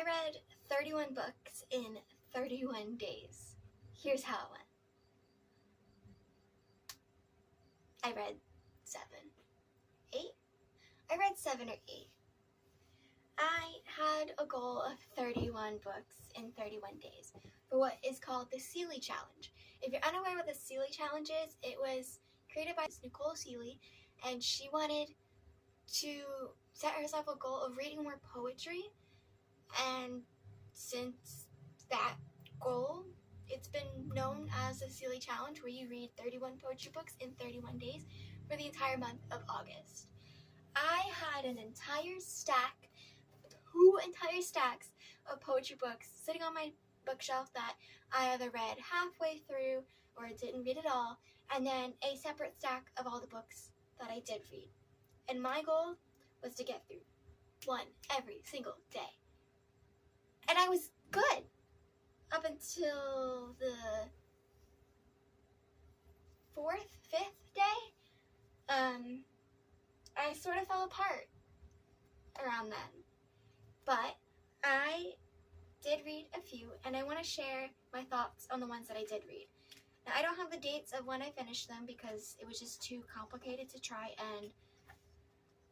I read 31 books in 31 days. Here's how it went. I read 7, 8? I read 7 or 8. I had a goal of 31 books in 31 days for what is called the Seeley Challenge. If you're unaware what the Seeley Challenge is, it was created by Nicole Seeley, and she wanted to set herself a goal of reading more poetry, and since that goal, it's been known as the Seeley Challenge, where you read 31 poetry books in 31 days for the entire month of August. I had an entire stack, 2 entire stacks of poetry books sitting on my bookshelf that I either read halfway through or didn't read at all, and then a separate stack of all the books that I did read. And my goal was to get through one every single day. And I was good up until the 4th, 5th day. I sort of fell apart around then. But I did read a few, and I want to share my thoughts on the ones that I did read. Now, I don't have the dates of when I finished them because it was just too complicated to try and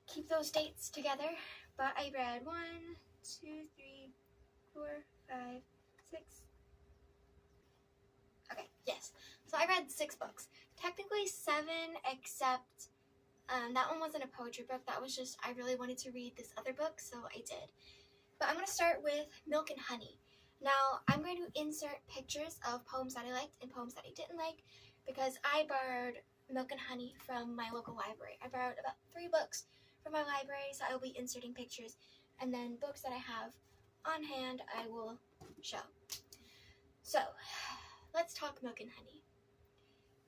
keep those dates together. But I read 1, 2, 3, 4, 5, 6. Okay, yes. So I read 6 books. Technically 7, except that one wasn't a poetry book. That was just, I really wanted to read this other book, so I did. But I'm going to start with Milk and Honey. Now, I'm going to insert pictures of poems that I liked and poems that I didn't like, because I borrowed Milk and Honey from my local library. I borrowed about 3 books from my library, so I will be inserting pictures. And then books that I have on hand, I will show. So, let's talk Milk and Honey.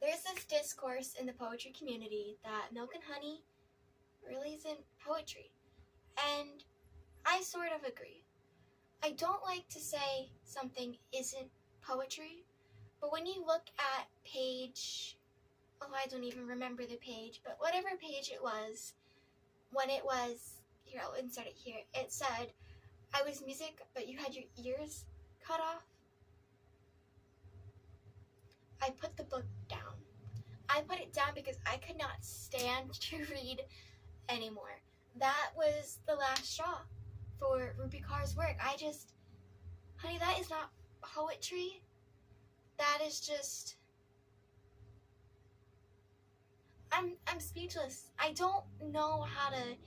There's this discourse in the poetry community that Milk and Honey really isn't poetry. And I sort of agree. I don't like to say something isn't poetry, but when you look at page, I don't even remember the page, but whatever page it was, when it was, here, I'll insert it here, it said, I was music, but you had your ears cut off. I put the book down. I put it down because I could not stand to read anymore. That was the last straw for Rupi Kaur's work. Honey, that is not poetry. That is just, I'm speechless. I don't know how to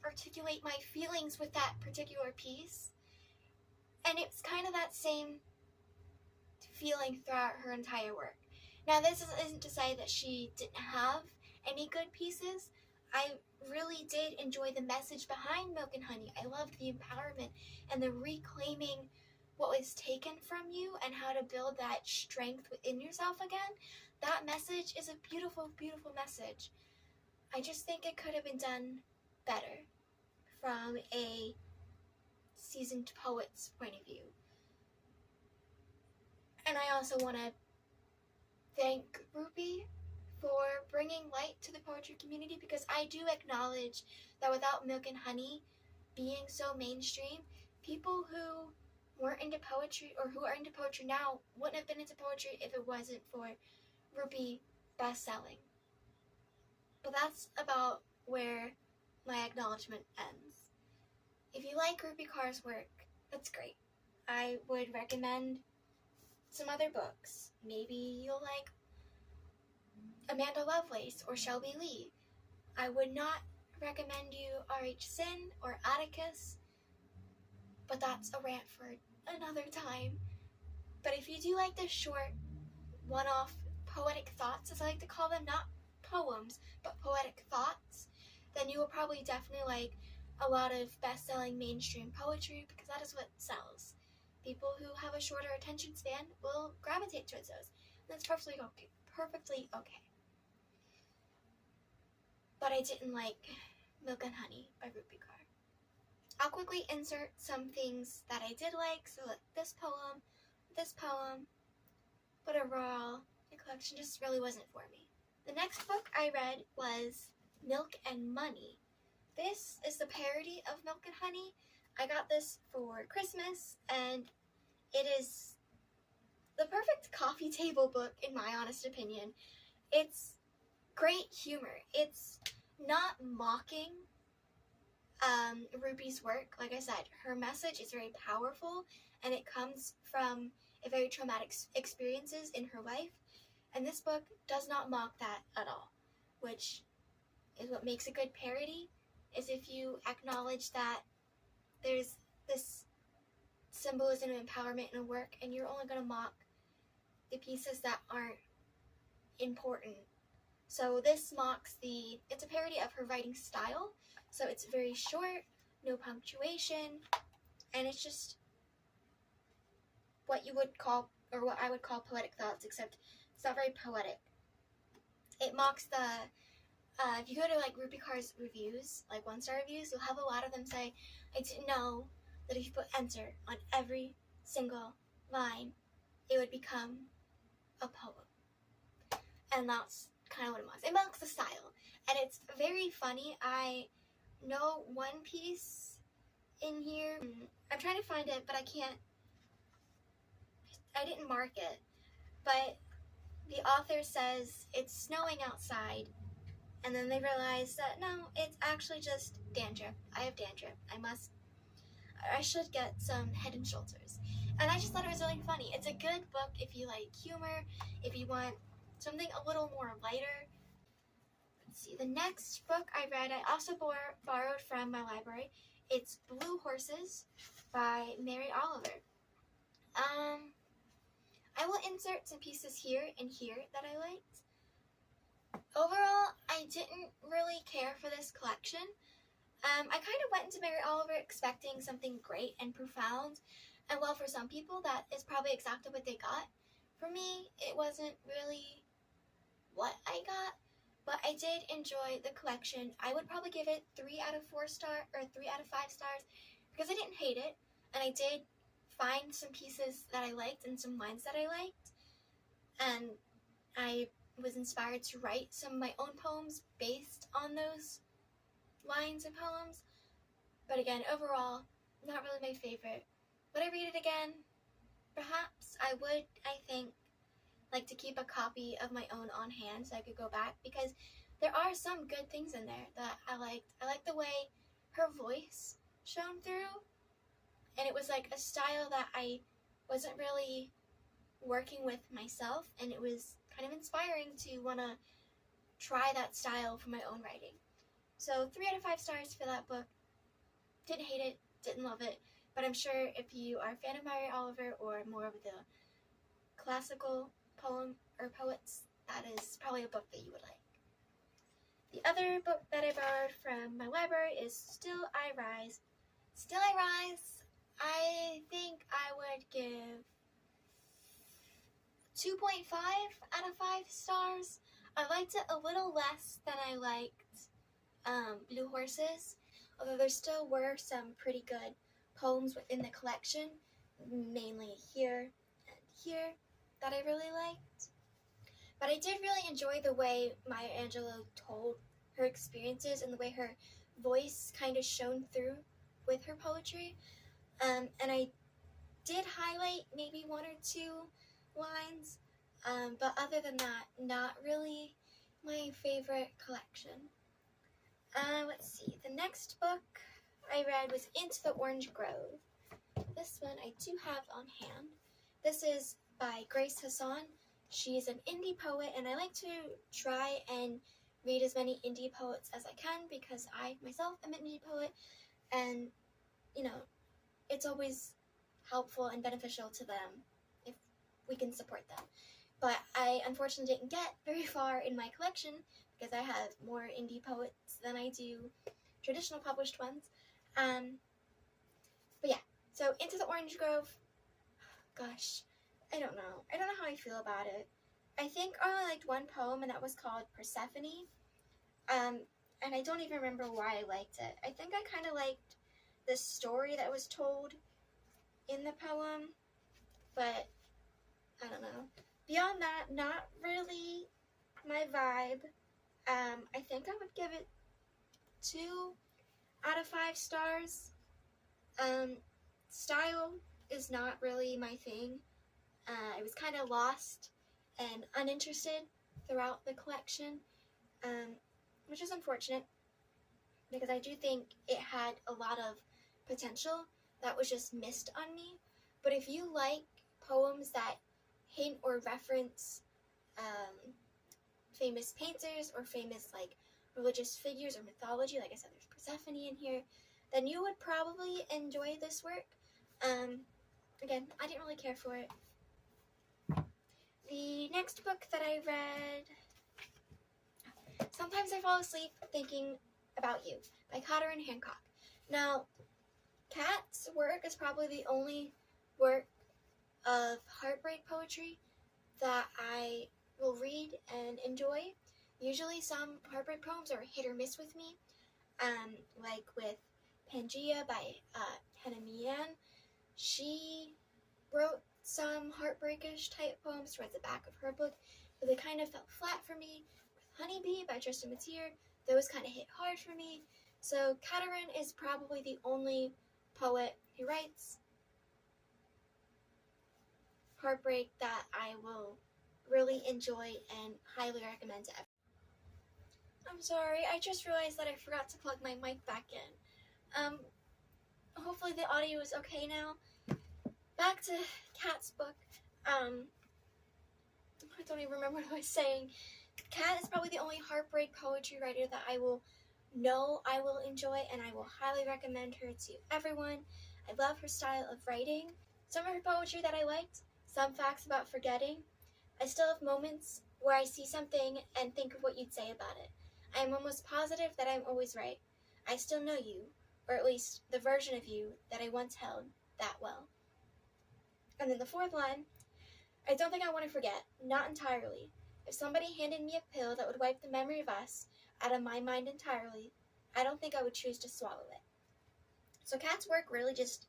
articulate my feelings with that particular piece. And it's kind of that same feeling throughout her entire work. Now, this isn't to say that she didn't have any good pieces. I really did enjoy the message behind Milk and Honey. I loved the empowerment and the reclaiming what was taken from you and how to build that strength within yourself again. That message is a beautiful, beautiful message. I just think it could have been done better from a seasoned poet's point of view. And I also want to thank Rupi for bringing light to the poetry community, because I do acknowledge that without Milk and Honey being so mainstream, people who weren't into poetry or who are into poetry now wouldn't have been into poetry if it wasn't for Rupi bestselling. But that's about where my acknowledgement ends. If you like Rupi Kaur's work, that's great. I would recommend some other books. Maybe you'll like Amanda Lovelace or Shelby Lee. I would not recommend you R.H. Sin or Atticus, but that's a rant for another time. But if you do like the short, one-off poetic thoughts, as I like to call them, not poems, but poetic thoughts, then you will probably definitely like a lot of best-selling mainstream poetry, because that is what sells. People who have a shorter attention span will gravitate towards those. And that's perfectly okay. Perfectly okay. But I didn't like Milk and Honey by Rupi Kaur. I'll quickly insert some things that I did like. So like this poem, but overall, the collection just really wasn't for me. The next book I read was Milk and Money. This is the parody of Milk and Honey. I got this for Christmas, and it is the perfect coffee table book in my honest opinion. It's great humor. It's not mocking Ruby's work. Like I said, her message is very powerful, and it comes from a very traumatic experiences in her life. And this book does not mock that at all, which is what makes a good parody, is if you acknowledge that there's this symbolism and empowerment in a work, and you're only going to mock the pieces that aren't important. So this mocks it's a parody of her writing style, so it's very short, no punctuation, and it's just what you would call, or what I would call, poetic thoughts, except it's not very poetic. It mocks if you go to like Ruby Car's reviews, like 1-star reviews, you'll have a lot of them say, I didn't know that if you put enter on every single line, it would become a poem. And that's kind of what it mocks. It mocks the style, and it's very funny. I know one piece in here. I'm trying to find it, but I can't. I didn't mark it, but the author says it's snowing outside, and then they realize that no, it's actually just dandruff. I have dandruff. I should get some Head and Shoulders. And I just thought it was really funny. It's a good book if you like humor, if you want something a little more lighter. Let's see, the next book I read, I also borrowed from my library. It's Blue Horses by Mary Oliver. I will insert some pieces here and here that I liked. Overall, I didn't really care for this collection. I kind of went into Mary Oliver expecting something great and profound, and while for some people that is probably exactly what they got, for me, it wasn't really what I got, but I did enjoy the collection. I would probably give it 3 out of 4 stars, or 3 out of 5 stars, because I didn't hate it, and I did find some pieces that I liked and some lines that I liked, and I was inspired to write some of my own poems based on those lines and poems. But again, overall, not really my favorite. Would I read it again? Perhaps. I would, I think, like to keep a copy of my own on hand so I could go back, because there are some good things in there that I liked. I liked the way her voice shone through, and it was like a style that I wasn't really working with myself, and it was kind of inspiring to want to try that style for my own writing. So 3 out of 5 stars for that book. Didn't hate it, didn't love it, but I'm sure if you are a fan of Mary Oliver or more of the classical poem or poets, that is probably a book that you would like. The other book that I borrowed from my library is Still I Rise. Still I Rise, I think I would give 2.5 out of 5 stars. I liked it a little less than I liked Blue Horses, although there still were some pretty good poems within the collection, mainly here and here, that I really liked. But I did really enjoy the way Maya Angelou told her experiences and the way her voice kind of shone through with her poetry. And I did highlight maybe 1 or 2 lines, but other than that, not really my favorite collection. Let's see, the next book I read was Into the Orange Grove. This one I do have on hand. This is by Grace Hassan. She is an indie poet, and I like to try and read as many indie poets as I can, because I myself am an indie poet, and you know, it's always helpful and beneficial to them if we can support them. But I unfortunately didn't get very far in my collection because I have more indie poets than I do traditional published ones. But yeah, so Into the Orange Grove, gosh, I don't know how I feel about it. I think I only liked 1 poem, and that was called Persephone. And I don't even remember why I liked it. I think I kind of liked the story that was told in the poem, but I don't know. Beyond that, not really my vibe. I think I would give it 2 out of 5 stars. Style is not really my thing. I was kind of lost and uninterested throughout the collection, which is unfortunate because I do think it had a lot of potential that was just missed on me. But if you like poems that hint or reference famous painters or famous like religious figures or mythology, like I said, there's Persephone in here, then you would probably enjoy this work. Again, I didn't really care for it. The next book that I read, Sometimes I Fall Asleep Thinking About You by Catherine Hancock. Now, Kat's work is probably the only work of heartbreak poetry that I will read and enjoy. Usually some heartbreak poems are hit or miss with me, like with Pangea by Hannah Meehan. She wrote some heartbreakish type poems towards the back of her book, but they kind of fell flat for me. With Honeybee by Tristan Mattier, those kind of hit hard for me. So Catherine is probably the only poet who writes heartbreak that I will really enjoy and highly recommend to everyone. I'm sorry, I just realized that I forgot to plug my mic back in. Hopefully the audio is okay now. Back to Kat's book. I don't even remember what I was saying. Kat is probably the only heartbreak poetry writer that I will enjoy, and I will highly recommend her to everyone. I love her style of writing. Some of her poetry that I liked, Some Facts About Forgetting. I still have moments where I see something and think of what you'd say about it. I am almost positive that I'm always right. I still know you, or at least the version of you that I once held that well. And then the fourth line, I don't think I want to forget, not entirely. If somebody handed me a pill that would wipe the memory of us out of my mind entirely, I don't think I would choose to swallow it. So Kat's work really just,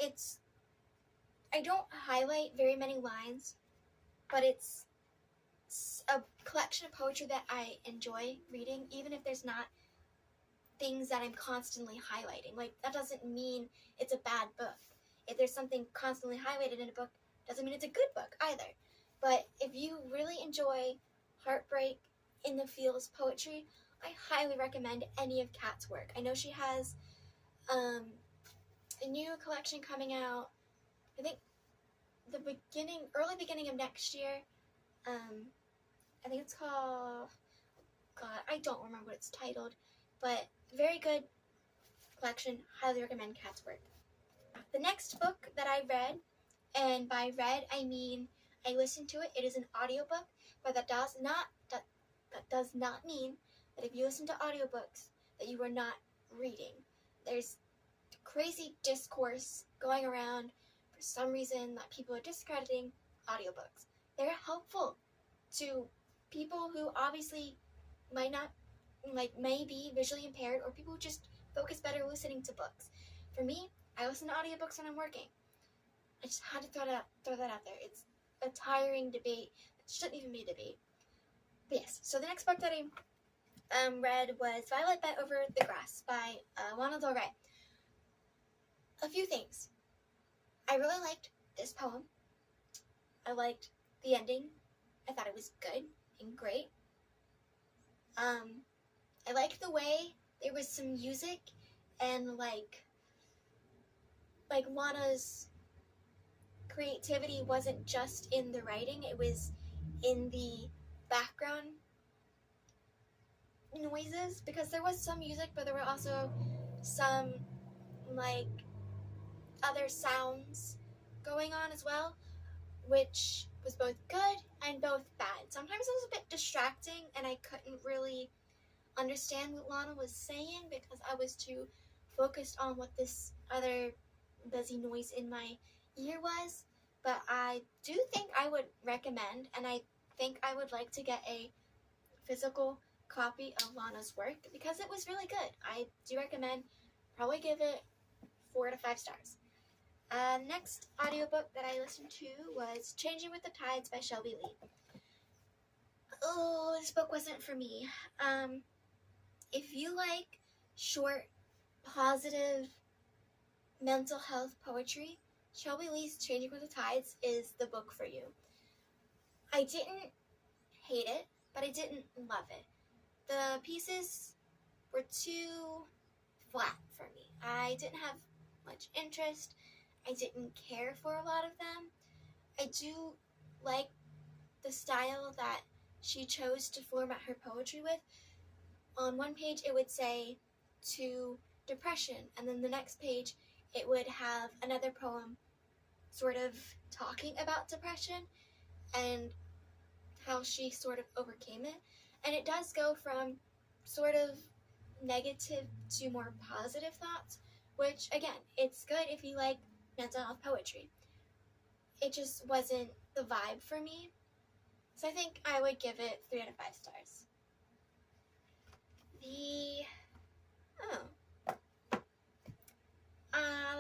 I don't highlight very many lines, but it's a collection of poetry that I enjoy reading, even if there's not things that I'm constantly highlighting. Like, that doesn't mean it's a bad book. If there's something constantly highlighted in a book, doesn't mean it's a good book either. But if you really enjoy heartbreak in the feels poetry, I highly recommend any of Kat's work. I know she has a new collection coming out, I think early beginning of next year. I think it's called, God, I don't remember what it's titled, but very good collection. Highly recommend Kat's work. The next book that I read, and by read I mean I listened to it. It is an audiobook, but that does not mean that if you listen to audiobooks that you are not reading. There's crazy discourse going around for some reason that people are discrediting audiobooks. They're helpful to people who obviously may be visually impaired, or people who just focus better listening to books. For me, I listen to audiobooks when I'm working. I just had to throw that out there. It's a tiring debate. It shouldn't even be a debate. But yes, so the next book that I read was Violet Bent Over the Grass by Lana Del Rey. A few things. I really liked this poem. I liked the ending. I thought it was good and great. I liked the way there was some music and like Lana's creativity wasn't just in the writing, it was in the background noises, because there was some music, but there were also some other sounds going on as well, which was both good and both bad. Sometimes it was a bit distracting and I couldn't really understand what Lana was saying because I was too focused on what this other buzzy noise in my ear was. But I do think I would recommend, and I think I would like to get a physical copy of Lana's work because it was really good. I do recommend, probably give it 4 to 5 stars. Next audiobook that I listened to was Changing with the Tides by Shelby Lee. Oh, this book wasn't for me. If you like short, positive mental health poetry, Shelby Lee's Changing with the Tides is the book for you. I didn't hate it, but I didn't love it. The pieces were too flat for me. I didn't have much interest. I didn't care for a lot of them. I do like the style that she chose to format her poetry with. On one page it would say to depression, and then the next page it would have another poem sort of talking about depression and how she sort of overcame it. And it does go from sort of negative to more positive thoughts, which again, it's good if you like mental health poetry. It just wasn't the vibe for me. So I think I would give it 3 out of 5 stars.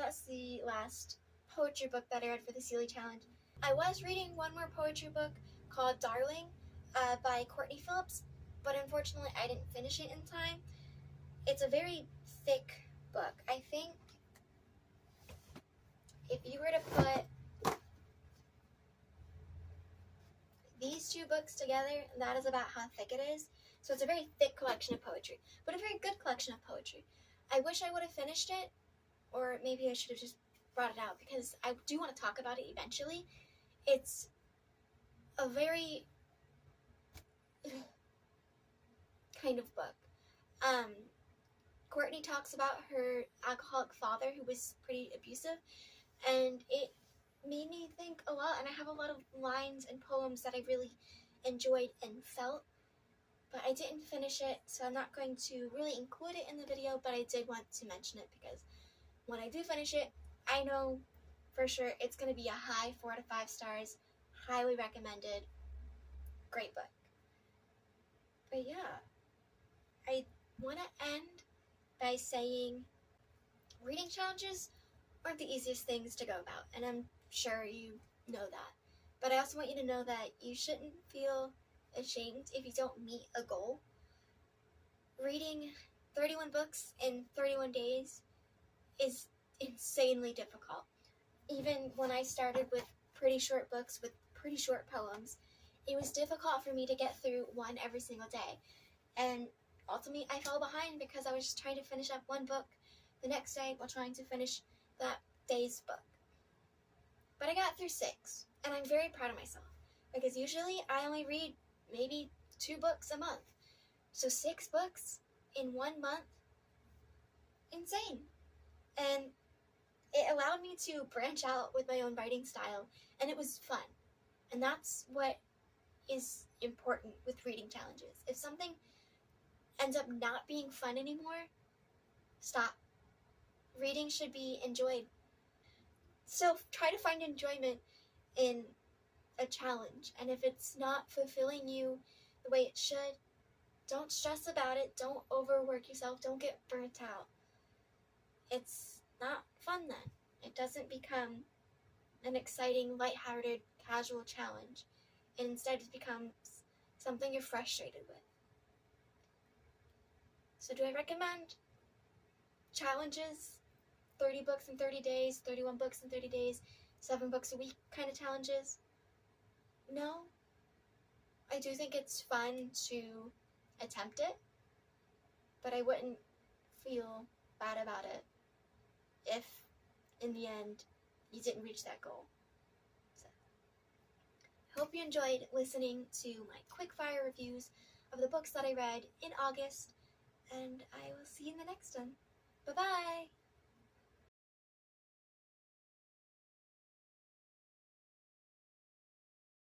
That's the last poetry book that I read for the Sealy Challenge. I was reading one more poetry book called Darling by Courtney Phillips, but unfortunately I didn't finish it in time. It's a very thick book. I think if you were to put these 2 books together, that is about how thick it is. So it's a very thick collection of poetry, but a very good collection of poetry. I wish I would have finished it, or maybe I should have just brought it out, because I do want to talk about it eventually. It's a very kind of book. Courtney talks about her alcoholic father who was pretty abusive, and it made me think a lot, and I have a lot of lines and poems that I really enjoyed and felt, but I didn't finish it, so I'm not going to really include it in the video, but I did want to mention it because when I do finish it, I know for sure it's going to be a high 4 to 5 stars, highly recommended, great book. But yeah, I want to end by saying reading challenges aren't the easiest things to go about, and I'm sure you know that. But I also want you to know that you shouldn't feel ashamed if you don't meet a goal. Reading 31 books in 31 days is insanely difficult. Even when I started with pretty short books with pretty short poems, it was difficult for me to get through one every single day. And ultimately, I fell behind because I was just trying to finish up one book the next day while trying to finish that day's book. But I got through 6, and I'm very proud of myself, because usually I only read maybe 2 books a month. So 6 books in 1 month? Insane. And it allowed me to branch out with my own writing style, and it was fun. And that's what is important with reading challenges. If something ends up not being fun anymore, stop. Reading should be enjoyed. So try to find enjoyment in a challenge, and if it's not fulfilling you the way it should, don't stress about it, don't overwork yourself, don't get burnt out. It's not fun then. It doesn't become an exciting, lighthearted, casual challenge. It instead just becomes something you're frustrated with. So do I recommend challenges? 30 books in 30 days, 31 books in 30 days, 7 books a week kind of challenges? No. I do think it's fun to attempt it, but I wouldn't feel bad about it if in the end you didn't reach that goal. So, I hope you enjoyed listening to my quick fire reviews of the books that I read in August, and I will see you in the next one. Bye-bye!